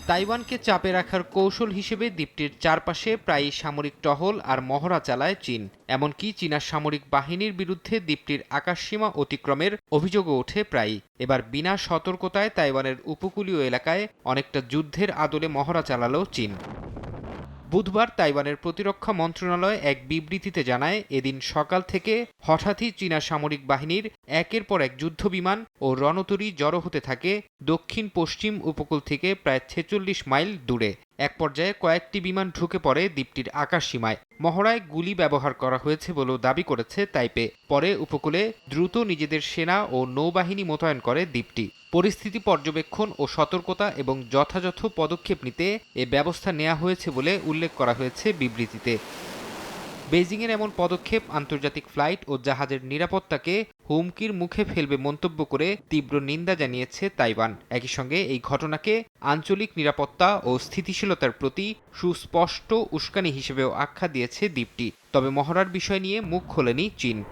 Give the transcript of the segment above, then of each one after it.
তাইওয়ানকে চাপে রাখার কৌশল হিসেবে দ্বীপটির চারপাশে প্রায়ই সামরিক টহল আর মহড়া চালায় চীন। এমনকি চীনা সামরিক বাহিনীর বিরুদ্ধে দ্বীপটির আকাশসীমা অতিক্রমের অভিযোগও ওঠে প্রায়ই। এবার বিনা সতর্কতায় তাইওয়ানের উপকূলীয় এলাকায় অনেকটা যুদ্ধের আদলে মহড়া চালালো চীন। বুধবার তাইওয়ানের প্রতিরক্ষা মন্ত্রণালয় এক বিবৃতিতে জানায়, এদিন সকাল থেকে হঠাৎই চীনা সামরিক বাহিনীর একের পর এক যুদ্ধবিমান ও রণতরী জড়ো হতে থাকে দক্ষিণ পশ্চিম উপকূল থেকে প্রায় ৪৬ মাইল দূরে। এক পর্যায়ে কয়েকটি বিমান ঢুকে পড়ে দ্বীপটির আকাশসীমায়। মহড়ায় গুলি ব্যবহার করা হয়েছে বলেও দাবি করেছে তাইপে। পরে উপকূলে দ্রুত নিজেদের সেনা ও নৌবাহিনী মোতায়েন করে দ্বীপটি। পরিস্থিতি পর্যবেক্ষণ ও সতর্কতা এবং যথাযথ পদক্ষেপ নিতে এ ব্যবস্থা নেওয়া হয়েছে বলে উল্লেখ করা হয়েছে বিবৃতিতে। বেইজিংয়ের এমন পদক্ষেপ আন্তর্জাতিক ফ্লাইট ও জাহাজের নিরাপত্তাকে হুমকির মুখে ফেলবে মন্তব্য করে তীব্র নিন্দা জানিয়েছে তাইওয়ান। একই সঙ্গে এই ঘটনাকে আঞ্চলিক নিরাপত্তা ও স্থিতিশীলতার প্রতি সুস্পষ্ট উস্কানি হিসেবেও আখ্যা দিয়েছে দ্বীপটি। তবে মহড়ার বিষয় নিয়ে মুখ খোলেনি চীন।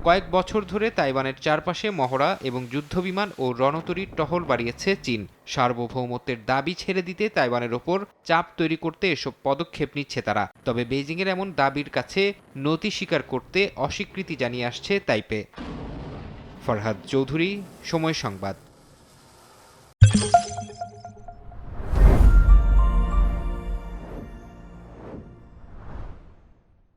কয়েক বছর ধরে তাইওয়ানের চারপাশে মহড়া এবং যুদ্ধবিমান ও রণতরীর টহল বাড়িয়েছে চীন। সার্বভৌমত্বের দাবি ছেড়ে দিতে তাইওয়ানের ওপর চাপ তৈরি করতে এসব পদক্ষেপ নিচ্ছে তারা। তবে বেইজিংয়ের এমন দাবির কাছে নতি স্বীকার করতে অস্বীকৃতি জানিয়ে আসছে তাইপে। ফরহাদ চৌধুরী, সময় সংবাদ।